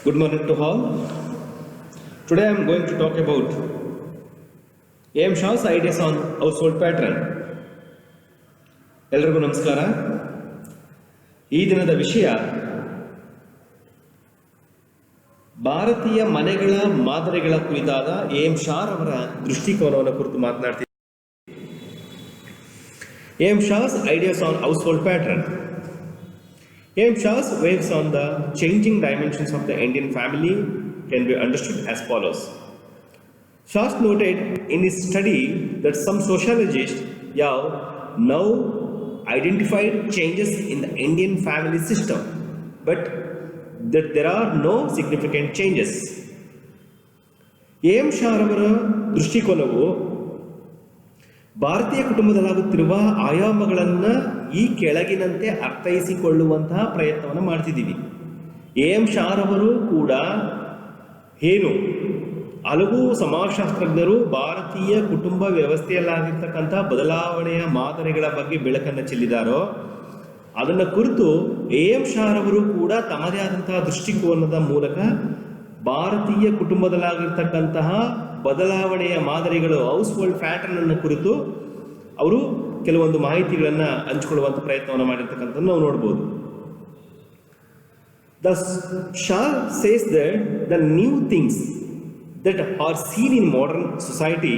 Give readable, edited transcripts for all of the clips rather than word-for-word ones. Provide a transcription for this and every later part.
Good morning to all. Today I am going to talk about A.M. Shaw's ideas on household pattern. ಎಲ್ರಿಗೂ ನಮಸ್ಕಾರ. ಈ ದಿನದ ವಿಷಯ ಭಾರತೀಯ ಮನೆಗಳ ಮಾದರಿಗಳ ಕುರಿತಾದ A.M. Shaw ಅವರ ದೃಷ್ಟಿಕೋನವನ್ನು ಕುರಿತು ಮಾತನಾಡ್ತೀನಿ. A.M. Shaw's ideas on household pattern. A.M. Shaw's waves on the changing dimensions of the Indian family can be understood as follows. Shaw noted in his study that some sociologists have now identified changes in the Indian family system, but that there are no significant changes. A.M. Shaw ಅವರ ದೃಷ್ಟಿಕೋನವು ಭಾರತೀಯ ಕುಟುಂಬದಲ್ಲಾಗುತ್ತಿರುವ ಆಯಾಮಗಳನ್ನು ಈ ಕೆಳಗಿನಂತೆ ಅರ್ಥೈಸಿಕೊಳ್ಳುವಂತಹ ಪ್ರಯತ್ನವನ್ನು ಮಾಡ್ತಿದ್ದೀವಿ. A.M. Shaw ಅವರು ಕೂಡ ಹಲವು ಸಮಾಜಶಾಸ್ತ್ರಜ್ಞರು ಭಾರತೀಯ ಕುಟುಂಬ ವ್ಯವಸ್ಥೆಯಲ್ಲಾಗಿರ್ತಕ್ಕಂಥ ಬದಲಾವಣೆಯ ಮಾದರಿಗಳ ಬಗ್ಗೆ ಬೆಳಕನ್ನು ಚೆಲ್ಲಿದಾರೋ ಅದನ್ನು ಕುರಿತು A.M. Shaw ಅವರು ಕೂಡ ತಮ್ಮದೇ ಆದಂತಹ ದೃಷ್ಟಿಕೋನದ ಮೂಲಕ ಭಾರತೀಯ ಕುಟುಂಬದಲ್ಲಾಗಿರ್ತಕ್ಕಂತಹ ಬದಲಾವಣೆಯ ಮಾದರಿಗಳು ಹೌಸ್ ಹೋಲ್ಡ್ ಪ್ಯಾಟರ್ನ್ ಅನ್ನು ಕುರಿತು ಅವರು ಕೆಲವೊಂದು ಮಾಹಿತಿಗಳನ್ನು ಹಂಚಿಕೊಳ್ಳುವಂಥ ಪ್ರಯತ್ನವನ್ನು ಮಾಡಿರ್ತಕ್ಕಂಥದ್ದು ನಾವು ನೋಡ್ಬೋದು. Thus, Shaw says that the new things that are seen in modern society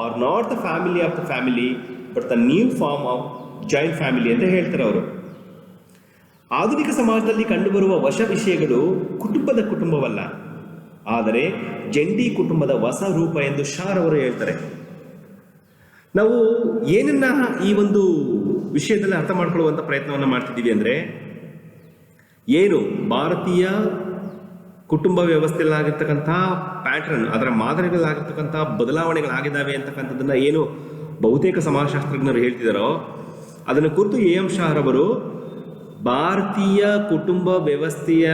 are not the family of the family, but the new form of joint family ಅಂತ ಹೇಳ್ತಾರೆ ಅವರು. ಆಧುನಿಕ ಸಮಾಜದಲ್ಲಿ ಕಂಡುಬರುವ ಹೊಸ ವಿಷಯಗಳು ಕುಟುಂಬವಲ್ಲ, ಆದರೆ ಜಂಟಿ ಕುಟುಂಬದ ಹೊಸ ರೂಪ ಎಂದು ಶಾ ಅವರು ಹೇಳ್ತಾರೆ. ನಾವು ಏನನ್ನ ಈ ಒಂದು ವಿಷಯದಲ್ಲಿ ಅರ್ಥ ಮಾಡ್ಕೊಳ್ಳುವಂಥ ಪ್ರಯತ್ನವನ್ನು ಮಾಡ್ತಿದ್ದೀವಿ ಅಂದರೆ, ಏನು ಭಾರತೀಯ ಕುಟುಂಬ ವ್ಯವಸ್ಥೆಯಲ್ಲಾಗಿರ್ತಕ್ಕಂಥ ಪ್ಯಾಟ್ರನ್, ಅದರ ಮಾದರಿಗಳಾಗಿರ್ತಕ್ಕಂಥ ಬದಲಾವಣೆಗಳಾಗಿದ್ದಾವೆ ಅಂತಕ್ಕಂಥದ್ದನ್ನು ಏನು ಬಹುತೇಕ ಸಮಾಜಶಾಸ್ತ್ರಜ್ಞರು ಹೇಳ್ತಿದ್ದಾರೋ ಅದನ್ನು ಕುರಿತು A.M. Shaw ಅವರು ಭಾರತೀಯ ಕುಟುಂಬ ವ್ಯವಸ್ಥೆಯ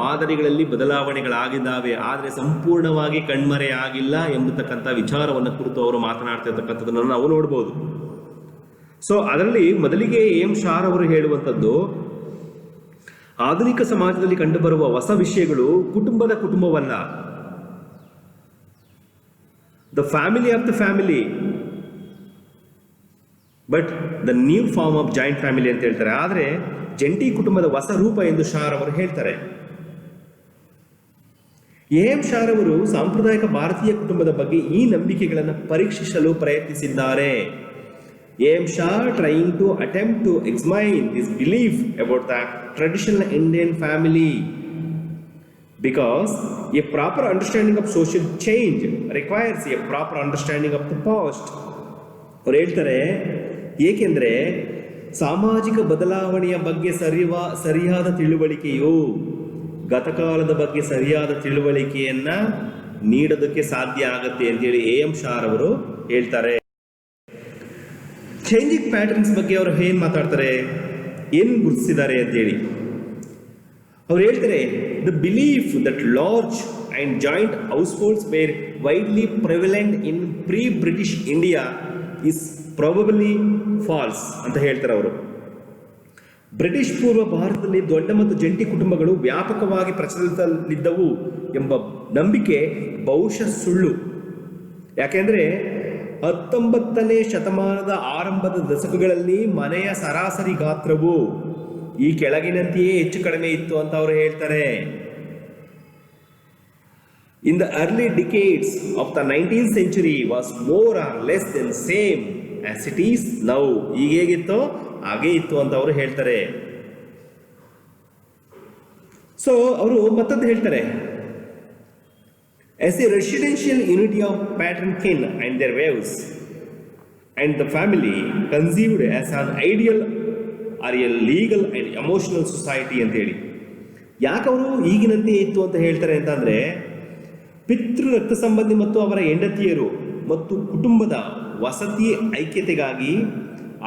ಮಾದರಿಗಳಲ್ಲಿ ಬದಲಾವಣೆಗಳಾಗಿದ್ದಾವೆ, ಆದರೆ ಸಂಪೂರ್ಣವಾಗಿ ಕಣ್ಮರೆ ಆಗಿಲ್ಲ ಎಂಬತಕ್ಕಂಥ ವಿಚಾರವನ್ನು ಕುರಿತು ಅವರು ಮಾತನಾಡ್ತಿರ್ತಕ್ಕಂಥದ್ದನ್ನು ನಾವು ನೋಡ್ಬೋದು. ಸೊ ಅದರಲ್ಲಿ ಮೊದಲಿಗೆ A.M. Shaw ಅವರು ಹೇಳುವಂಥದ್ದು, ಆಧುನಿಕ ಸಮಾಜದಲ್ಲಿ ಕಂಡುಬರುವ ಹೊಸ ವಿಷಯಗಳು ಕುಟುಂಬವಲ್ಲ, the family of the family, but the new form of joint family ಅಂತ ಹೇಳ್ತಾರೆ. ಆದರೆ ಜಂಟಿ ಕುಟುಂಬದ ಹೊಸ ರೂಪ ಎಂದು ಶಾ ಅವರು ಹೇಳ್ತಾರೆ. A.M. Shaw ಅವರು ಸಾಂಪ್ರದಾಯಿಕ ಭಾರತೀಯ ಕುಟುಂಬದ ಬಗ್ಗೆ ಈ ನಂಬಿಕೆಗಳನ್ನು ಪರೀಕ್ಷಿಸಲು ಪ್ರಯತ್ನಿಸಿದ್ದಾರೆ. A.M. Shaw trying to attempt to examine his belief about the traditional Indian family, because a proper understanding of social change requires a proper understanding of the past. ಅವರು ಹೇಳ್ತಾರೆ, ಏಕೆಂದರೆ ಸಾಮಾಜಿಕ ಬದಲಾವಣೆಯ ಬಗ್ಗೆ ಸರಿಯಾದ ತಿಳುವಳಿಕೆಯು ಗತಕಾಲದ ಬಗ್ಗೆ ಸರಿಯಾದ ತಿಳುವಳಿಕೆಯನ್ನ ನೀಡೋದಕ್ಕೆ ಸಾಧ್ಯ ಆಗುತ್ತೆ ಅಂತೇಳಿ A.M. Shaw ಅವರು ಹೇಳ್ತಾರೆ. ಚೇಂಜಿಂಗ್ ಪ್ಯಾಟರ್ನ್ಸ್ ಬಗ್ಗೆ ಅವರು ಏನು ಮಾತಾಡ್ತಾರೆ, ಏನು ಗುರುತಿಸಿದ್ದಾರೆ ಅಂತೇಳಿ ಅವ್ರು ಹೇಳ್ತಾರೆ, the belief that large and joint households were widely prevalent in British India is probably false ಅಂತ ಹೇಳ್ತಾರೆ ಅವರು. ಬ್ರಿಟಿಷ್ ಪೂರ್ವ ಭಾರತದಲ್ಲಿ ದೊಡ್ಡ ಮತ್ತು ಜಂಟಿ ಕುಟುಂಬಗಳು ವ್ಯಾಪಕವಾಗಿ ಪ್ರಚಲಿತದಲ್ಲಿದ್ದವು ಎಂಬ ನಂಬಿಕೆ ಬಹುಶಃ ಸುಳ್ಳು. ಯಾಕೆಂದರೆ 19ನೇ ಶತಮಾನದ ಆರಂಭದ ದಶಕಗಳಲ್ಲಿ ಮನೆಯ ಸರಾಸರಿ ಗಾತ್ರವು ಈ ಕೆಳಗಿನಂತೆಯೇ ಹೆಚ್ಚು ಕಡಿಮೆ ಇತ್ತು ಅಂತ ಅವರು ಹೇಳ್ತಾರೆ. In the early decades of the 19th century was more or less than same as it is now. ಈಗ ಹೇಗಿತ್ತೋ ಹಾಗೇ ಇತ್ತು ಅಂತ ಅವರು ಹೇಳ್ತಾರೆ. ಸೊ ಅವರು ಮತ್ತೊಂದು ಹೇಳ್ತಾರೆ, as a residential unity of pattern kin and their waves and the family conceived as an ideal or a legal and emotional society ಅಂತ ಹೇಳಿ. ಯಾಕೆ ಅವರು ಈಗಿನಂತೆ ಇತ್ತು ಅಂತ ಹೇಳ್ತಾರೆ ಅಂತಂದರೆ, ಪಿತೃ ರಕ್ತ ಸಂಬಂಧಿ ಮತ್ತು ಅವರ ಹೆಂಡತಿಯರು ಮತ್ತು ಕುಟುಂಬದ ವಸತಿ ಐಕ್ಯತೆಗಾಗಿ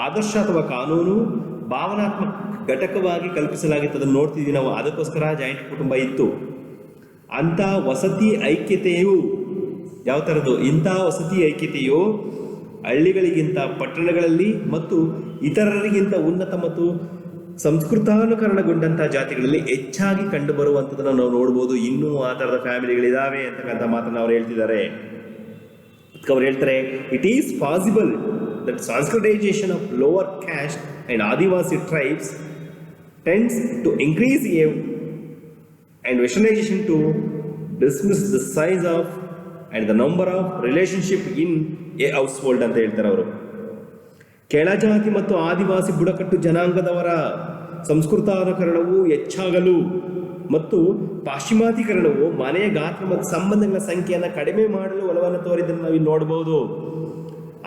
ಆದರ್ಶ ಅಥವಾ ಕಾನೂನು ಭಾವನಾತ್ಮಕ ಘಟಕವಾಗಿ ಕಲ್ಪಿಸಲಾಗಿತ್ತು. ಅದನ್ನು ನೋಡ್ತಿದ್ವಿ ನಾವು. ಅದಕ್ಕೋಸ್ಕರ ಜಾಯಿಂಟ್ ಕುಟುಂಬ ಇತ್ತು. ಅಂಥ ವಸತಿ ಐಕ್ಯತೆಯು ಯಾವ ಥರದ್ದು, ಇಂಥ ವಸತಿ ಐಕ್ಯತೆಯು ಹಳ್ಳಿಗಳಿಗಿಂತ ಪಟ್ಟಣಗಳಲ್ಲಿ ಮತ್ತು ಇತರರಿಗಿಂತ ಉನ್ನತ ಮತ್ತು ಸಂಸ್ಕೃತಾನುಕರಣಗೊಂಡಂತಹ ಜಾತಿಗಳಲ್ಲಿ ಹೆಚ್ಚಾಗಿ ಕಂಡು ಬರುವಂಥದ್ದನ್ನು ನಾವು ನೋಡ್ಬೋದು. ಇನ್ನೂ ಆ ಥರದ ಫ್ಯಾಮಿಲಿಗಳಿದಾವೆ ಅಂತಕ್ಕಂಥ ಮಾತನ್ನು ಅವ್ರು ಹೇಳ್ತಿದ್ದಾರೆ. ಅವ್ರು ಹೇಳ್ತಾರೆ, it is possible that sanskritization of lower caste and Adivasi tribes tends to increase and westernization to dismiss the size of and the number of relationship in a household ಅಂತ ಹೇಳ್ತಾರೆ ಅವರು. ಕೆಳಜಾತಿ ಮತ್ತು ಆದಿವಾಸಿ ಬುಡಕಟ್ಟು ಜನಾಂಗದವರ ಸಂಸ್ಕೃತಾನುಕರಣವು ಹೆಚ್ಚಾಗಲು ಮತ್ತು ಪಾಶ್ಚಿಮಾತೀಕರಣವು ಮನೆಯ ಗಾತ್ರ ಮತ್ತು ಸಂಬಂಧಗಳ ಸಂಖ್ಯೆಯನ್ನು ಕಡಿಮೆ ಮಾಡಲು ಒಲವನ್ನು ತೋರಿದ್ದನ್ನು ನಾವಿಲ್ಲಿ ನೋಡಬಹುದು.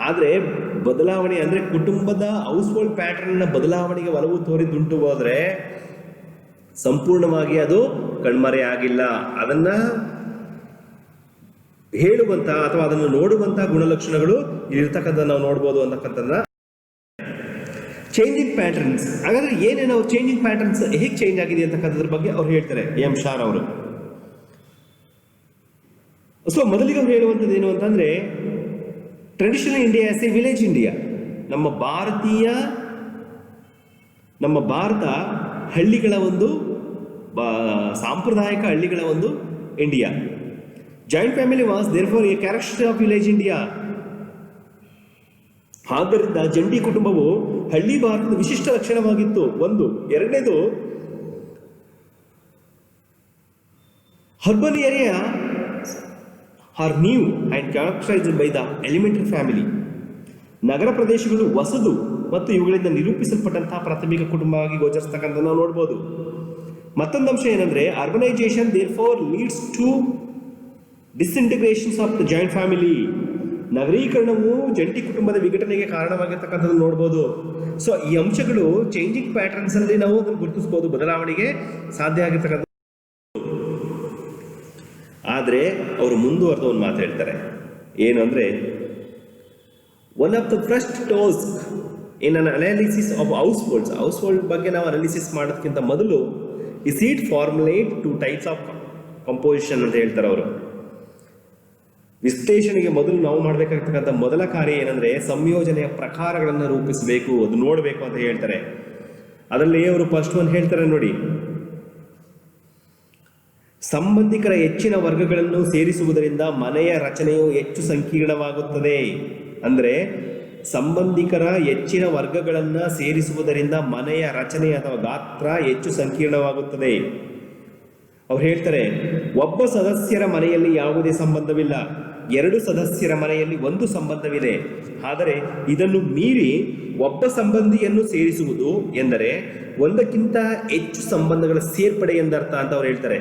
ಆದರೆ ಬದಲಾವಣೆ ಅಂದರೆ ಕುಟುಂಬದ ಹೌಸ್ ಹೋಲ್ಡ್ ಪ್ಯಾಟರ್ನ್ನ ಬದಲಾವಣೆಗೆ ಒಲವು ತೋರಿದ್ದುಂಟು ಹೋದರೆ ಸಂಪೂರ್ಣವಾಗಿ ಅದು ಕಣ್ಮರೆ ಆಗಿಲ್ಲ. ಅದನ್ನ ಹೇಳುವಂತಹ ಅಥವಾ ಅದನ್ನು ನೋಡುವಂತಹ ಗುಣಲಕ್ಷಣಗಳು ಇರ್ತಕ್ಕಂಥ ನಾವು ನೋಡ್ಬೋದು ಅಂತಕ್ಕಂಥದ್ದನ್ನ. ಚೇಂಜಿಂಗ್ ಪ್ಯಾಟರ್ನ್ಸ್, ಹಾಗಾದ್ರೆ ಏನೇನು ಚೇಂಜಿಂಗ್ ಪ್ಯಾಟರ್ನ್ಸ್ ಹೇಗೆ ಚೇಂಜ್ ಆಗಿದೆ ಅಂತಕ್ಕಂಥದ್ರ ಬಗ್ಗೆ ಅವ್ರು ಹೇಳ್ತಾರೆ, ಎಂ ಶಾರ್ ಅವರು. ಸೊ ಮೊದಲಿಗೆ ಅವ್ರು ಹೇಳುವಂಥದ್ದು ಏನು ಅಂತಂದ್ರೆ, traditional India as a village India, ನಮ್ಮ ಭಾರತ ಹಳ್ಳಿಗಳ ಒಂದು ಸಾಂಪ್ರದಾಯಿಕ ಹಳ್ಳಿಗಳ ಒಂದು India. Joint family was therefore a character of village India. ಆದ್ದರಿಂದ ಜಂಟಿ ಕುಟುಂಬವು ಹಳ್ಳಿ ಭಾರತದ ವಿಶಿಷ್ಟ ಲಕ್ಷಣವಾಗಿತ್ತು. ಒಂದು. ಎರಡನೇದು, urban area are new and characterised by the elementary family. ನಗರ ಪ್ರದೇಶಗಳು ಹೊಸದು ಮತ್ತು ಇವುಗಳಿಂದ ನಿರೂಪಿಸಲ್ಪಟ್ಟಂತಹ ಪ್ರಾಥಮಿಕ ಕುಟುಂಬವಾಗಿ ಗೋಚರಿಸ್ತಕ್ಕಂಥ ನಾವು ನೋಡ್ಬೋದು. ಮತ್ತೊಂದು ಅಂಶ ಏನಂದ್ರೆ, urbanisation therefore leads to disintegrations of the joint family. ನಗರೀಕರಣವು ಜಂಟಿ ಕುಟುಂಬದ ವಿಘಟನೆಗೆ ಕಾರಣವಾಗಿರ್ತಕ್ಕಂಥದ್ದು ನೋಡ್ಬೋದು. ಸೊ ಈ ಅಂಶಗಳು ಚೇಂಜಿಂಗ್ ಪ್ಯಾಟರ್ನ್ಸ್ ಅಲ್ಲಿ ನಾವು ಅದನ್ನು ಗುರುತಿಸಬಹುದು, ಬದಲಾವಣೆಗೆ ಸಾಧ್ಯ ಆಗಿರ್ತಕ್ಕಂಥ. ಆದರೆ ಅವರು ಮುಂದುವರೆದ ಒಂದು ಮಾತು ಹೇಳ್ತಾರೆ, ಏನು ಅಂದರೆ, one of the first task in an analysis of household ಬಗ್ಗೆ ನಾವು ಅನಾಲಿಸಿಸ್ ಮಾಡೋದಕ್ಕಿಂತ ಮೊದಲು is it formulate 2 types of composition ಅಂತ ಹೇಳ್ತಾರೆ ಅವರು. ವಿಶ್ಲೇಷಣೆಗೆ ಮೊದಲು ನಾವು ಮಾಡಬೇಕಾಗಿರ್ತಕ್ಕಂಥ ಮೊದಲ ಕಾರ್ಯ ಏನಂದ್ರೆ, ಸಂಯೋಜನೆಯ ಪ್ರಕಾರಗಳನ್ನು ರೂಪಿಸಬೇಕು, ಅದು ನೋಡಬೇಕು ಅಂತ ಹೇಳ್ತಾರೆ. ಅದರಲ್ಲಿ ಅವರು ಫಸ್ಟ್ ಒಂದು ಹೇಳ್ತಾರೆ ನೋಡಿ, ಸಂಬಂಧಿಕರ ಹೆಚ್ಚಿನ ವರ್ಗಗಳನ್ನು ಸೇರಿಸುವುದರಿಂದ ಮನೆಯ ರಚನೆಯು ಹೆಚ್ಚು ಸಂಕೀರ್ಣವಾಗುತ್ತದೆ. ಅಂದರೆ ಸಂಬಂಧಿಕರ ಹೆಚ್ಚಿನ ವರ್ಗಗಳನ್ನು ಸೇರಿಸುವುದರಿಂದ ಮನೆಯ ರಚನೆ ಅಥವಾ ಗಾತ್ರ ಹೆಚ್ಚು ಸಂಕೀರ್ಣವಾಗುತ್ತದೆ. ಅವ್ರು ಹೇಳ್ತಾರೆ, ಒಬ್ಬ ಸದಸ್ಯರ ಮನೆಯಲ್ಲಿ ಯಾವುದೇ ಸಂಬಂಧವಿಲ್ಲ, 2 ಸದಸ್ಯರ ಮನೆಯಲ್ಲಿ ಒಂದು ಸಂಬಂಧವಿದೆ. ಆದರೆ ಇದನ್ನು ಮೀರಿ ಒಬ್ಬ ಸಂಬಂಧಿಯನ್ನು ಸೇರಿಸುವುದು ಎಂದರೆ ಒಂದಕ್ಕಿಂತ ಹೆಚ್ಚು ಸಂಬಂಧಗಳ ಸೇರ್ಪಡೆ ಎಂದರ್ಥ ಅಂತ ಅವ್ರು ಹೇಳ್ತಾರೆ.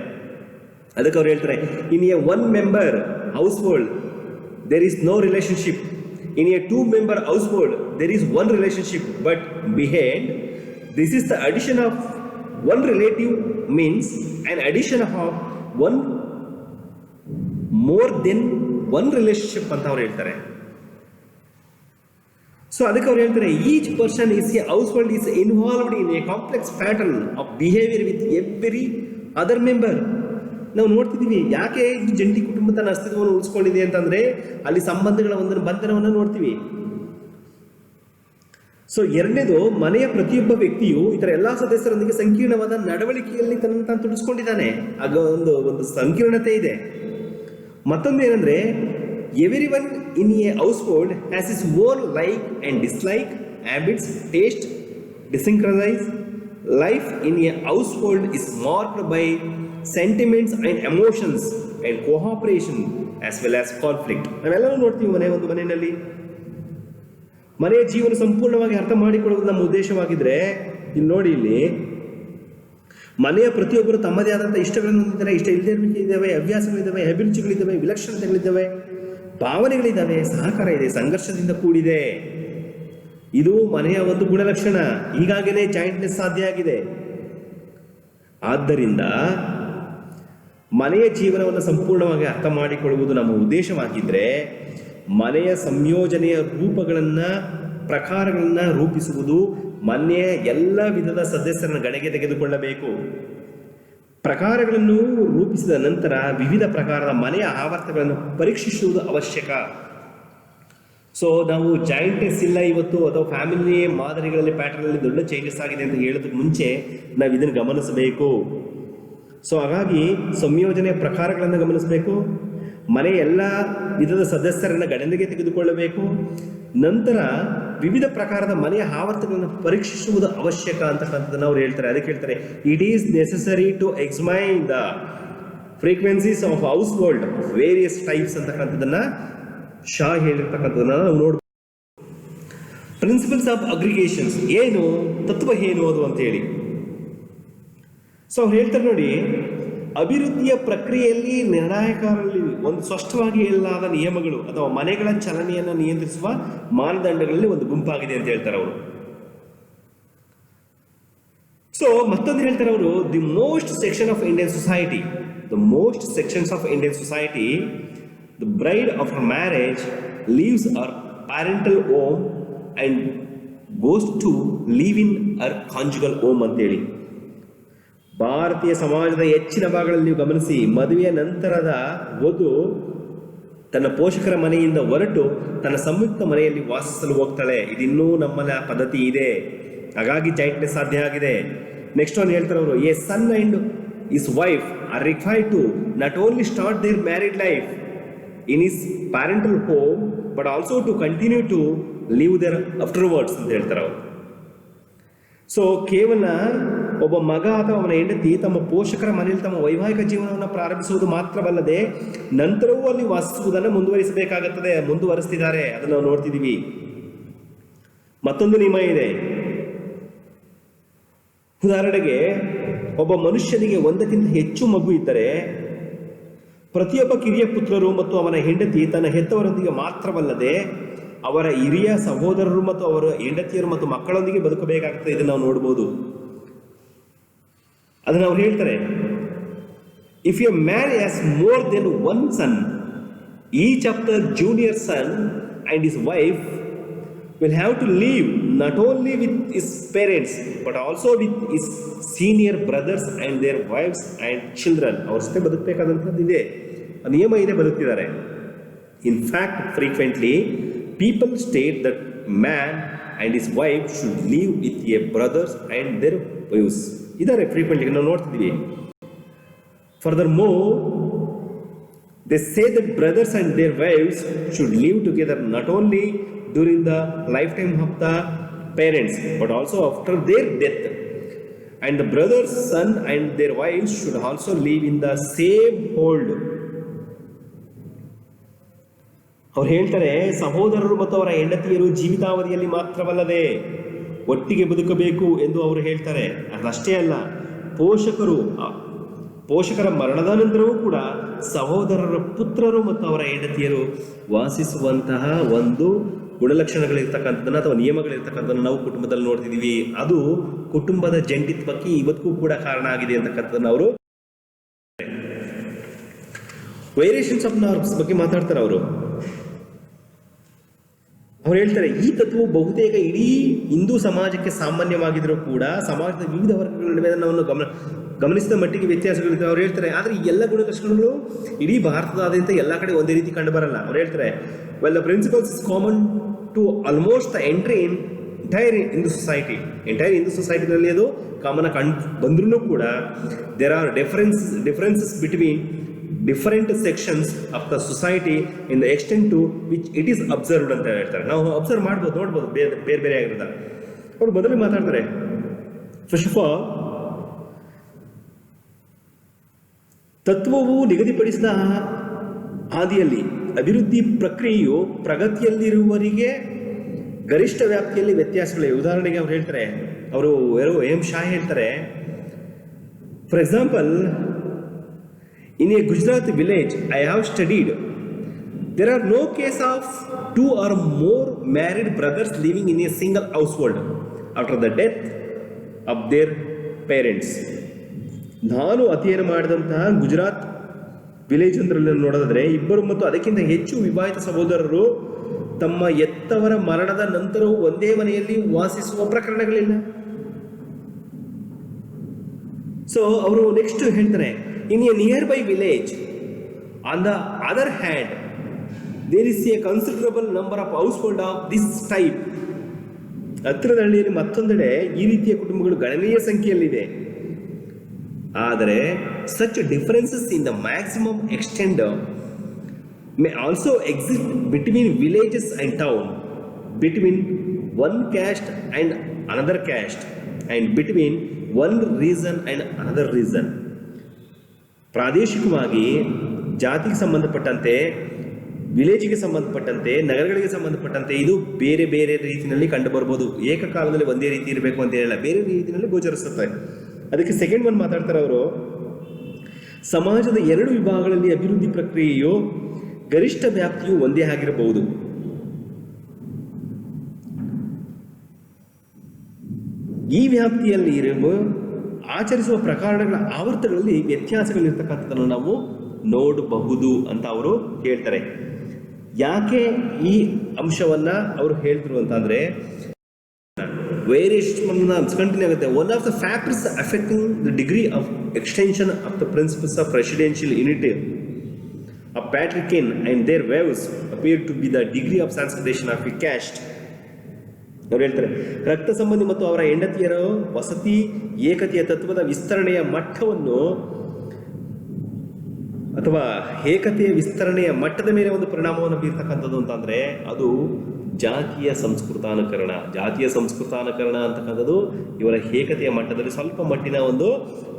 ಅದಕ್ಕೆ ಅವ್ರು ಹೇಳ್ತಾರೆ, in a 1 member household there is no relationship. In a 2 member household there is 1 relationship, but behind this is the addition of 1 relative means an addition of 1 more than 1 relationship ಅಂತ ಅವ್ರು ಹೇಳ್ತಾರೆ. ಸೊ ಅದಕ್ಕೆ ಅವ್ರು ಹೇಳ್ತಾರೆ, each person is a household is involved in a complex pattern of behaviour with every other member. ನಾವು ನೋಡ್ತಿದ್ದೀವಿ, ಯಾಕೆ ಇದು ಜಂಟಿ ಕುಟುಂಬ ತನ್ನ ಅಸ್ತಿತ್ವವನ್ನು ಉಳಿಸ್ಕೊಂಡಿದೆ ಅಂತಂದ್ರೆ ಅಲ್ಲಿ ಸಂಬಂಧಗಳ ಒಂದು ಬಂಧನವನ್ನು ನೋಡ್ತೀವಿ. ಸೊ ಎರಡನೇದು, ಮನೆಯ ಪ್ರತಿಯೊಬ್ಬ ವ್ಯಕ್ತಿಯು ಇತರ ಎಲ್ಲಾ ಸದಸ್ಯರೊಂದಿಗೆ ಸಂಕೀರ್ಣವಾದ ನಡವಳಿಕೆಯಲ್ಲಿ ತನ್ನ ತಾನು ತುಡಿಸ್ಕೊಂಡಿದ್ದಾನೆ, ಆಗ ಒಂದು ಸಂಕೀರ್ಣತೆ ಇದೆ. ಮತ್ತೊಂದು ಏನಂದ್ರೆ, every one in a household has is own like and dislike, habits, taste, desynchronise. Life in a household is marked by sentiments and emotions and cooperation as well as conflict. ನಾವೆಲ್ಲರೂ ನೋಡ್ತೀವಿ, ಒಂದು ಮನೆಯಲ್ಲಿ ಮನೆಯ ಜೀವನ ಸಂಪೂರ್ಣವಾಗಿ ಅರ್ಥ ಮಾಡಿಕೊಳ್ಳುವುದು ನಮ್ಮ ಉದ್ದೇಶವಾಗಿದ್ರೆ, ಇಲ್ಲಿ ನೋಡಿ, ಇಲ್ಲಿ ಮನೆಯ ಪ್ರತಿಯೊಬ್ಬರು ತಮ್ಮದೇ ಆದಂಥ ಇಷ್ಟಗಳನ್ನು ಹೊಂದಿದ್ದಾರೆ, ಇಷ್ಟ ಇಲ್ಲದೆ ಹವ್ಯಾಸಗಳಿದ್ದಾವೆ, ಅಭಿರುಚಿಗಳಿದ್ದಾವೆ, ವಿಲಕ್ಷಣತೆಗಳಿದ್ದಾವೆ, ಭಾವನೆಗಳಿದ್ದಾವೆ, ಸಹಕಾರ ಇದೆ, ಸಂಘರ್ಷದಿಂದ ಕೂಡಿದೆ. ಇದು ಮನೆಯ ಒಂದು ಗುಣಲಕ್ಷಣ. ಹೀಗಾಗಿನೇ ಜಾಯಿಂಟ್ನೆಸ್ ಸಾಧ್ಯ ಆಗಿದೆ. ಆದ್ದರಿಂದ ಮನೆಯ ಜೀವನವನ್ನು ಸಂಪೂರ್ಣವಾಗಿ ಅರ್ಥ ಮಾಡಿಕೊಳ್ಳುವುದು ನಮ್ಮ ಉದ್ದೇಶವಾಗಿದ್ದರೆ, ಮನೆಯ ಸಂಯೋಜನೆಯ ಪ್ರಕಾರಗಳನ್ನು ರೂಪಿಸುವುದು ಮನೆಯ ಎಲ್ಲ ವಿಧದ ಸದಸ್ಯರನ್ನು ಗಣನೆಗೆ ತೆಗೆದುಕೊಳ್ಳಬೇಕು. ಪ್ರಕಾರಗಳನ್ನು ರೂಪಿಸಿದ ನಂತರ ವಿವಿಧ ಪ್ರಕಾರದ ಮನೆಯ ಆವರ್ತಗಳನ್ನು ಪರೀಕ್ಷಿಸುವುದು ಅವಶ್ಯಕ. ಸೊ ನಾವು ಜಾಯಿಂಟ್ನೆಸ್ ಇಲ್ಲ ಇವತ್ತು, ಅಥವಾ ಫ್ಯಾಮಿಲಿ ಮಾದರಿಗಳಲ್ಲಿ ಪ್ಯಾಟರ್ನಲ್ಲಿ ದೊಡ್ಡ ಚೇಂಜಸ್ ಆಗಿದೆ ಅಂತ ಹೇಳೋದಕ್ಕೆ ಮುಂಚೆ ನಾವು ಇದನ್ನು ಗಮನಿಸಬೇಕು. ಸೊ ಹಾಗಾಗಿ ಸಂಯೋಜನೆಯ ಪ್ರಕಾರಗಳನ್ನು ಗಮನಿಸಬೇಕು, ಮನೆಯ ಎಲ್ಲ ವಿಧದ ಸದಸ್ಯರನ್ನು ಗಣನೆಗೆ ತೆಗೆದುಕೊಳ್ಳಬೇಕು. ನಂತರ ವಿವಿಧ ಪ್ರಕಾರದ ಮನೆಯ ಆವರ್ತಗಳನ್ನು ಪರೀಕ್ಷಿಸುವುದು ಅವಶ್ಯಕ ಅಂತಕ್ಕಂಥದ್ದನ್ನು ಅವ್ರು ಹೇಳ್ತಾರೆ. ಅದಕ್ಕೆ ಹೇಳ್ತಾರೆ, it is necessary to examine the frequencies of household various types ಅಂತಕ್ಕಂಥದ್ದನ್ನು ಶಾ ಹೇಳಿರ್ತಕ್ಕಂಥದ್ದನ್ನು ನಾವು ನೋಡ್ಬೋದು. ಪ್ರಿನ್ಸಿಪಲ್ಸ್ ಆಫ್ ಅಗ್ರಿಗೇಷನ್ಸ್ ಏನು, ತತ್ವ ಏನು ಅದು ಅಂತೇಳಿ. ಸೊ ಅವ್ರು ಹೇಳ್ತಾರೆ ನೋಡಿ, ಅಭಿವೃದ್ಧಿಯ ಪ್ರಕ್ರಿಯೆಯಲ್ಲಿ ನಿರ್ಣಾಯಕರಲ್ಲಿ ಒಂದು ಸ್ಪಷ್ಟವಾಗಿ ಹೇಳಲಾದ ನಿಯಮಗಳು ಅಥವಾ ಮನೆಗಳ ಚಲನೆಯನ್ನು ನಿಯಂತ್ರಿಸುವ ಮಾನದಂಡಗಳಲ್ಲಿ ಒಂದು ಗುಂಪಾಗಿದೆ ಅಂತ ಹೇಳ್ತಾರೆ ಅವರು. ಸೊ ಮತ್ತೊಂದು ಹೇಳ್ತಾರೆ ಅವರು, the most section of Indian society, the most sections of Indian society, the bride after marriage leaves her parental home and goes to live in her conjugal home ಅಂತೇಳಿ. ಭಾರತೀಯ ಸಮಾಜದ ಹೆಚ್ಚಿನ ಭಾಗಗಳಲ್ಲಿ ನೀವು ಗಮನಿಸಿ, ಮದುವೆಯ ನಂತರದ ವಧು ತನ್ನ ಪೋಷಕರ ಮನೆಯಿಂದ ಹೊರಟು ತನ್ನ ಸಂಯುಕ್ತ ಮನೆಯಲ್ಲಿ ವಾಸಿಸಲು ಹೋಗ್ತಾಳೆ. ಇದಿನ್ನೂ ನಮ್ಮಲ್ಲಿ ಆ ಪದ್ಧತಿ ಇದೆ, ಹಾಗಾಗಿ ಜಾಯಿಂಟ್ನೆಸ್ ಸಾಧ್ಯ ಆಗಿದೆ. ನೆಕ್ಸ್ಟ್ ಒಂದು ಹೇಳ್ತಾರೆ ಅವರು, a son and his wife are required to not only start their married life in his parental home but also to continue to live there afterwards ಅಂತ ಹೇಳ್ತಾರೆ ಅವರು. ಸೊ ಕೇವಲ ಒಬ್ಬ ಮಗ ಅಥವಾ ಅವನ ಹೆಂಡತಿ ತಮ್ಮ ಪೋಷಕರ ಮನೆಯಲ್ಲಿ ತಮ್ಮ ವೈವಾಹಿಕ ಜೀವನವನ್ನು ಪ್ರಾರಂಭಿಸುವುದು ಮಾತ್ರವಲ್ಲದೆ ನಂತರವೂ ಅಲ್ಲಿ ವಾಸಿಸುವುದನ್ನು ಮುಂದುವರಿಸ್ತಿದ್ದಾರೆ. ಅದನ್ನು ನಾವು ನೋಡ್ತಿದ್ದೀವಿ. ಮತ್ತೊಂದು ನಿಯಮ ಇದೆ. ಉದಾಹರಣೆಗೆ, ಒಬ್ಬ ಮನುಷ್ಯನಿಗೆ ಒಂದಕ್ಕಿಂತ ಹೆಚ್ಚು ಮಗು ಇದ್ದರೆ ಪ್ರತಿಯೊಬ್ಬ ಕಿರಿಯ ಪುತ್ರರು ಮತ್ತು ಅವನ ಹೆಂಡತಿ ತನ್ನ ಹೆತ್ತವರೊಂದಿಗೆ ಮಾತ್ರವಲ್ಲದೆ ಅವರ ಹಿರಿಯ ಸಹೋದರರು ಮತ್ತು ಅವರ ಹೆಂಡತಿಯರು ಮತ್ತು ಮಕ್ಕಳೊಂದಿಗೆ ಬದುಕಬೇಕಾಗುತ್ತದೆ. ಇದನ್ನು ನಾವು ನೋಡ್ಬೋದು. ಅದನ್ನು ಅವ್ರು ಹೇಳ್ತಾರೆ, if a man has more than one son, each of the junior son and his wife will have to live not only with his parents but also with his senior brothers and their wives and children. ಅವ್ರ ಜೊತೆ ಬದುಕಬೇಕಾದಂಥದ್ದು ಇದೆ, ನಿಯಮ ಇದೆ, ಬದುಕ್ತಿದ್ದಾರೆ. In fact frequently people state that man and his wife should live with a brothers and their wives. ಇದರ frequently ನಾವು ನೋಡ್ತಿದ್ದೀವಿ. Furthermore, they say that brothers and their wives should live together not only during the lifetime of the parents but also after their death. And the brothers, son and their wives should also live in the same hold. ಅವ್ರು ಹೇಳ್ತಾರೆ, ಸಹೋದರರು ಮತ್ತು ಅವರ ಹೆಂಡತಿಯರು ಜೀವಿತಾವಧಿಯಲ್ಲಿ ಮಾತ್ರವಲ್ಲದೆ ಒಟ್ಟಿಗೆ ಬದುಕಬೇಕು ಎಂದು ಅವರು ಹೇಳ್ತಾರೆ. ಅದಷ್ಟೇ ಅಲ್ಲ, ಪೋಷಕರ ಮರಣದ ನಂತರವೂ ಕೂಡ ಸಹೋದರರ ಪುತ್ರರು ಮತ್ತು ಅವರ ಹೆಂಡತಿಯರು ವಾಸಿಸುವಂತಹ ಒಂದು ಗುಣಲಕ್ಷಣಗಳಿರ್ತಕ್ಕಂಥದ್ದನ್ನು ಅಥವಾ ನಿಯಮಗಳಿರ್ತಕ್ಕಂಥದ್ದನ್ನು ನಾವು ಕುಟುಂಬದಲ್ಲಿ ನೋಡ್ತಿದ್ದೀವಿ. ಅದು ಕುಟುಂಬದ ಜಂಟಿತ್ವಕ್ಕೆ ಇವತ್ತಿಗೂ ಕೂಡ ಕಾರಣ ಆಗಿದೆ ಅಂತಕ್ಕಂಥದ್ದನ್ನು ಅವರು ವೇರಿಯೇಷನ್ಸ್ ಆಫ್ ನಾರ್ಮ್ಸ್ ಬಗ್ಗೆ ಮಾತಾಡ್ತಾರೆ. ಅವ್ರು ಹೇಳ್ತಾರೆ, ಈ ತತ್ವವು ಬಹುತೇಕ ಇಡೀ ಹಿಂದೂ ಸಮಾಜಕ್ಕೆ ಸಾಮಾನ್ಯವಾಗಿದ್ದರೂ ಕೂಡ ಸಮಾಜದ ವಿವಿಧ ವರ್ಗಗಳ ನಡುವೆ ನಾವು ಗಮನಿಸಿದ ಮಟ್ಟಿಗೆ ವ್ಯತ್ಯಾಸಗಳಿವೆ. ಅವ್ರು ಹೇಳ್ತಾರೆ, ಆದರೆ ಈ ಎಲ್ಲ ಗುಣಲಕ್ಷಣಗಳು ಇಡೀ ಭಾರತದಾದ್ಯಂತ ಎಲ್ಲ ಕಡೆ ಒಂದೇ ರೀತಿ ಕಂಡು ಬರಲ್ಲ. ಅವ್ರು ಹೇಳ್ತಾರೆ, well the principles is common to almost the entire Hindu ಸೊಸೈಟಿನಲ್ಲಿ ಅದು ಕಾಮನ್ ಕಂಡು ಬಂದ್ರೂ ಕೂಡ there are differences between different sections of the society in the extent to which it is observed ಅಂತ ಹೇಳ್ತಾರೆ. ನಾವು ಅಬ್ಸರ್ವ್ ಮಾಡ್ಬೋದು, ನೋಡ್ಬೋದು, ಬೇರೆ ಆಗಿರೋದ. ಅವರು ಮೊದಲು ಮಾತಾಡ್ತಾರೆ, ಫಸ್ಟ್ ಆಫ್ ಆಲ್ ತತ್ವವು ನಿಗದಿಪಡಿಸಿದ ಹಾದಿಯಲ್ಲಿ ಅಭಿವೃದ್ಧಿ ಪ್ರಕ್ರಿಯೆಯು ಪ್ರಗತಿಯಲ್ಲಿರುವವರಿಗೆ ಗರಿಷ್ಠ ವ್ಯಾಪ್ತಿಯಲ್ಲಿ ವ್ಯತ್ಯಾಸಗಳಿವೆ. ಉದಾಹರಣೆಗೆ ಅವ್ರು ಹೇಳ್ತಾರೆ, ಎಂ ಶಾ ಹೇಳ್ತಾರೆ, for example, in a Gujarati village I have studied, there are no case of 2 or more married brothers living in a single household after the death of their parents. ನಾನು ಅಧ್ಯಯನ ಮಾಡಿದಂತಹ ಗುಜರಾತ್ ವಿಲೇಜ್ ಅಂದ್ರಲ್ಲಿ ನೋಡೋದಾದ್ರೆ 2 ಮತ್ತು ಅದಕ್ಕಿಂತ ಹೆಚ್ಚು ವಿವಾಹಿತ ಸಹೋದರರು ತಮ್ಮ ಹೆತ್ತವರ ಮರಣದ ನಂತರವೂ ಒಂದೇ ಮನೆಯಲ್ಲಿ ವಾಸಿಸುವ ಪ್ರಕರಣಗಳಿಲ್ಲ. ಸೊ ಅವರು ನೆಕ್ಸ್ಟ್ ಹೇಳ್ತಾರೆ, in a nearby village, on the other hand, there is a considerable number of household of this type. ಹತ್ತಿರದ ಹಳ್ಳಿಯಲ್ಲಿ ಮತ್ತೊಂದೆಡೆ ಈ ರೀತಿಯ ಕುಟುಂಬಗಳು ಗಣನೀಯ ಸಂಖ್ಯೆಯಲ್ಲಿದೆ. ಆದರೆ such differences in the maximum extent may also exist between villages and town, between one caste and another caste, and between one region and another region. ಪ್ರಾದೇಶಿಕವಾಗಿ ಜಾತಿಗೆ ಸಂಬಂಧಪಟ್ಟಂತೆ, ವಿಲೇಜಿಗೆ ಸಂಬಂಧಪಟ್ಟಂತೆ, ನಗರಗಳಿಗೆ ಸಂಬಂಧಪಟ್ಟಂತೆ ಇದು ಬೇರೆ ಬೇರೆ ರೀತಿಯಲ್ಲಿ ಕಂಡು ಬರ್ಬೋದು. ಏಕಕಾಲದಲ್ಲಿ ಒಂದೇ ರೀತಿ ಇರಬೇಕು ಅಂತ ಹೇಳಿಲ್ಲ, ಬೇರೆ ರೀತಿಯಲ್ಲಿ ಗೋಚರಿಸುತ್ತೆ. ಅದಕ್ಕೆ ಸೆಕೆಂಡ್ ಒನ್ ಮಾತಾಡ್ತಾರೆ ಅವರು, ಸಮಾಜದ ಎರಡು ವಿಭಾಗಗಳಲ್ಲಿ ಅಭಿವೃದ್ಧಿ ಪ್ರಕ್ರಿಯೆಯು ಗರಿಷ್ಠ ವ್ಯಾಪ್ತಿಯು ಒಂದೇ ಆಗಿರಬಹುದು. ಈ ವ್ಯಾಪ್ತಿಯಲ್ಲಿ ಇರುವ ಆಚರಿಸುವ ಪ್ರಕರಣಗಳ ಆವರ್ತಗಳಲ್ಲಿ ವ್ಯತ್ಯಾಸಗಳಿರ್ತಕ್ಕಂಥದ್ದನ್ನು ನಾವು ನೋಡಬಹುದು ಅಂತ ಅವರು ಹೇಳ್ತಾರೆ. ಯಾಕೆ ಈ ಅಂಶವನ್ನ ಅವರು ಹೇಳ್ತಿರು ಅಂತಂದ್ರೆ, variation continue ಆಗುತ್ತೆ. One of the factors affecting the degree of extension of the principles of residential unity of patriarchy and their waves appear to be the degree of sensitization of a caste. ಅವರು ಹೇಳ್ತಾರೆ, ರಕ್ತ ಸಂಬಂಧಿ ಮತ್ತು ಅವರ ಹೆಂಡತಿಯರ ವಸತಿ ಏಕತೆಯ ತತ್ವದ ವಿಸ್ತರಣೆಯ ಮಟ್ಟವನ್ನು ಅಥವಾ ಏಕತೆಯ ವಿಸ್ತರಣೆಯ ಮಟ್ಟದ ಮೇಲೆ ಒಂದು ಪರಿಣಾಮವನ್ನು ಬೀರ್ತಕ್ಕಂಥದ್ದು ಅಂತಂದ್ರೆ ಅದು ಜಾತಿಯ ಸಂಸ್ಕೃತಾನುಕರಣ. ಜಾತಿಯ ಸಂಸ್ಕೃತಾನುಕರಣ ಅಂತಕ್ಕಂಥದ್ದು ಇವರ ಏಕತೆಯ ಮಟ್ಟದಲ್ಲಿ ಸ್ವಲ್ಪ ಮಟ್ಟಿನ ಒಂದು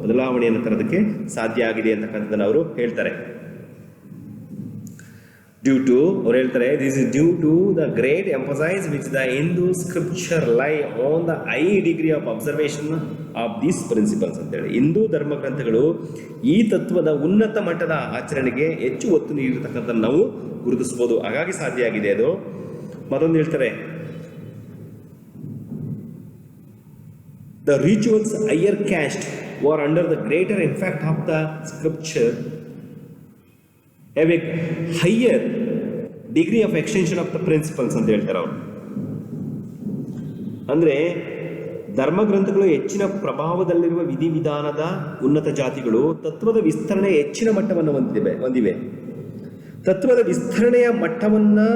ಬದಲಾವಣೆಯನ್ನು ತರೋದಕ್ಕೆ ಸಾಧ್ಯ ಆಗಿದೆ ಅಂತಕ್ಕಂಥದ್ದನ್ನು ಅವರು ಹೇಳ್ತಾರೆ. ಅವ್ರು ಹೇಳ್ತಾರೆ, this is due to the great emphasise which the Hindu scripture lie on the high degree of observation of these principles ಅಂತೇಳಿ. ಹಿಂದೂ ಧರ್ಮ ಗ್ರಂಥಗಳು ಈ ತತ್ವದ ಉನ್ನತ ಮಟ್ಟದ ಆಚರಣೆಗೆ ಹೆಚ್ಚು ಒತ್ತು ನೀಡಿರ್ತಕ್ಕಂಥದ್ದು ನಾವು ಗುರುತಿಸಬಹುದು. ಹಾಗಾಗಿ ಸಾಧ್ಯ ಆಗಿದೆ ಅದು. ಮತ್ತೊಂದು ಹೇಳ್ತಾರೆ, the rituals higher caste var under the greater in fact of the scripture have a higher degree of extension of the principles ಅಂತ ಹೇಳ್ತಾರೆ ಅವರು. ಅಂದರೆ ಧರ್ಮಗ್ರಂಥಗಳು ಹೆಚ್ಚಿನ ಪ್ರಭಾವದಲ್ಲಿರುವ ವಿಧಿವಿಧಾನದ ಉನ್ನತ ಜಾತಿಗಳು ತತ್ವದ ವಿಸ್ತರಣೆ ಹೆಚ್ಚಿನ ಮಟ್ಟವನ್ನು ಹೊಂದಿವೆ. ತತ್ವದ ವಿಸ್ತರಣೆಯ ಮಟ್ಟವನ್ನು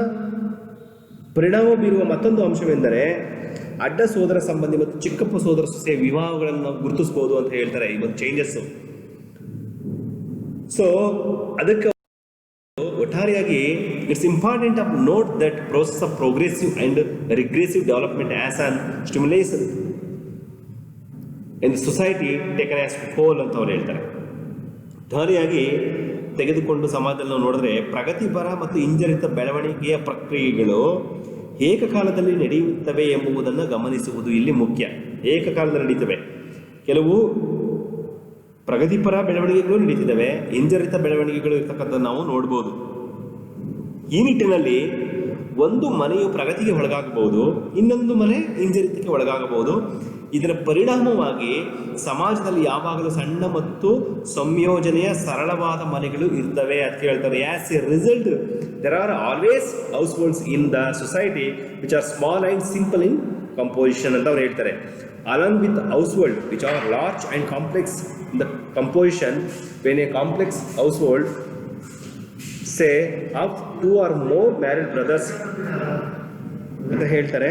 ಪರಿಣಾಮ ಬೀರುವ ಮತ್ತೊಂದು ಅಂಶವೆಂದರೆ ಅಡ್ಡ ಸೋದರ ಸಂಬಂಧಿ ಮತ್ತು ಚಿಕ್ಕಪ್ಪ ಸೋದರ ಸೊಸೆಯ ವಿವಾಹಗಳನ್ನು ನಾವು ಗುರುತಿಸಬಹುದು ಅಂತ ಹೇಳ್ತಾರೆ. ಇವತ್ತು ಚೇಂಜಸ್. ಸೊ ಅದಕ್ಕೆ ಒಟ್ಟಾರೆಯಾಗಿ it's important of note that process of progressive and regressive development as an stimulus in the society taken as whole ಅಂತ ಅವ್ರು ಹೇಳ್ತಾರೆ. ಒಟ್ಟಾರೆಯಾಗಿ ತೆಗೆದುಕೊಂಡು ಸಮಾಜದಲ್ಲಿ ನಾವು ನೋಡಿದ್ರೆ ಪ್ರಗತಿಪರ ಮತ್ತು ಹಿಂಜರಿತ ಬೆಳವಣಿಗೆಯ ಪ್ರಕ್ರಿಯೆಗಳು ಏಕಕಾಲದಲ್ಲಿ ನಡೆಯುತ್ತವೆ ಎಂಬುದನ್ನು ಗಮನಿಸುವುದು ಇಲ್ಲಿ ಮುಖ್ಯ. ಏಕಕಾಲದಲ್ಲಿ ನಡೀತವೆ. ಕೆಲವು ಪ್ರಗತಿಪರ ಬೆಳವಣಿಗೆಗಳು ನಡೀತಿದ್ದಾವೆ, ಹಿಂಜರಿತ ಬೆಳವಣಿಗೆಗಳು ಇರ್ತಕ್ಕಂಥದ್ದು ನಾವು ನೋಡ್ಬೋದು. ಈ ನಿಟ್ಟಿನಲ್ಲಿ ಒಂದು ಮನೆಯು ಪ್ರಗತಿಗೆ ಒಳಗಾಗಬಹುದು, ಇನ್ನೊಂದು ಮನೆ ಹಿಂಜರಿತಕ್ಕೆ ಒಳಗಾಗಬಹುದು. ಇದರ ಪರಿಣಾಮವಾಗಿ ಸಮಾಜದಲ್ಲಿ ಯಾವಾಗಲೂ ಸಣ್ಣ ಮತ್ತು ಸಂಯೋಜನೆಯ ಸರಳವಾದ ಮನೆಗಳು ಇರ್ತವೆ ಅಂತ ಹೇಳ್ತಾರೆ. As a result there are always households in the society which are small and simple in composition ಅಂತ ಅವ್ರು ಹೇಳ್ತಾರೆ. Along with household which are large and complex in the composition, when a complex household say of 2 or more married brothers ಅಂತ ಹೇಳ್ತಾರೆ.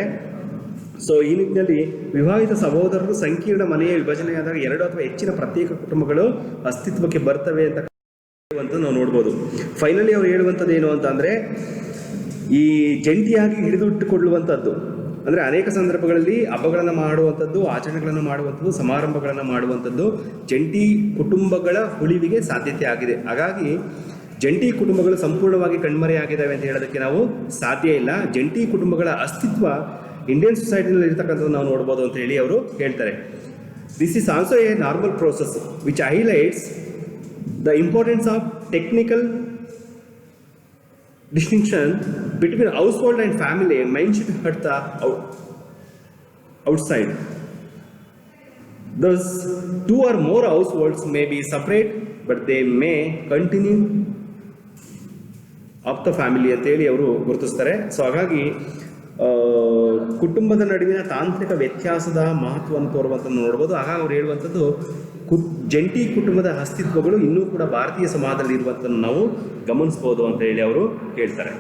So ಈ ನಿಟ್ಟಿನಲ್ಲಿ ವಿವಾಹಿತ ಸಹೋದರರು ಸಂಕೀರ್ಣ ಮನೆಯ ವಿಭಜನೆಯಾದಾಗ 2 ಅಥವಾ ಹೆಚ್ಚಿನ ಪ್ರತ್ಯೇಕ ಕುಟುಂಬಗಳು ಅಸ್ತಿತ್ವಕ್ಕೆ ಬರ್ತವೆ ಅಂತ ನಾವು ನೋಡ್ಬೋದು. ಫೈನಲಿ ಅವ್ರು ಹೇಳುವಂಥದ್ದು ಏನು ಅಂತ ಅಂದರೆ, ಈ ಜಂಟಿಯಾಗಿ ಹಿಡಿದಿಟ್ಟುಕೊಳ್ಳುವಂಥದ್ದು ಅಂದರೆ ಅನೇಕ ಸಂದರ್ಭಗಳಲ್ಲಿ ಹಬ್ಬಗಳನ್ನು ಮಾಡುವಂಥದ್ದು, ಆಚರಣೆಗಳನ್ನು ಮಾಡುವಂಥದ್ದು, ಸಮಾರಂಭಗಳನ್ನು ಮಾಡುವಂಥದ್ದು ಜಂಟಿ ಕುಟುಂಬಗಳ ಉಳಿವಿಗೆ ಸಾಧ್ಯತೆ ಆಗಿದೆ. ಹಾಗಾಗಿ ಜಂಟಿ ಕುಟುಂಬಗಳು ಸಂಪೂರ್ಣವಾಗಿ ಕಣ್ಮರೆಯಾಗಿದ್ದಾವೆ ಅಂತ ಹೇಳೋದಕ್ಕೆ ನಾವು ಸಾಧ್ಯ ಇಲ್ಲ. ಜಂಟಿ ಕುಟುಂಬಗಳ ಅಸ್ತಿತ್ವ ಇಂಡಿಯನ್ ಸೊಸೈಟಿನಲ್ಲಿ ಇರ್ತಕ್ಕಂಥದ್ದು ನಾವು ನೋಡ್ಬೋದು ಅಂತ ಹೇಳಿ ಅವರು ಹೇಳ್ತಾರೆ. This is also A normal process which highlights the importance of technical distinction between household and family mentioned at the outside. Thus, 2 or more households may be separate, but they may continue of the family ಅಂತ ಹೇಳಿ ಅವರು ಗುರುತಿಸ್ತಾರೆ. So ಹಾಗಾಗಿ ಕುಟುಂಬದ ನಡುವಿನ ತಾಂತ್ರಿಕ ವ್ಯತ್ಯಾಸದ ಮಹತ್ವವನ್ನು ತೋರುವಂಥದ್ದು ನೋಡ್ಬೋದು. ಹಾಗಾಗಿ ಅವ್ರು ಹೇಳುವಂಥದ್ದು ಜಂಟಿ ಕುಟುಂಬದ ಅಸ್ತಿತ್ವಗಳು ಇನ್ನೂ ಕೂಡ ಭಾರತೀಯ ಸಮಾಜದಲ್ಲಿ ಇರುವಂಥದ್ದು ನಾವು ಗಮನಿಸ್ಬೋದು ಅಂತ ಹೇಳಿ ಅವರು ಹೇಳ್ತಾರೆ.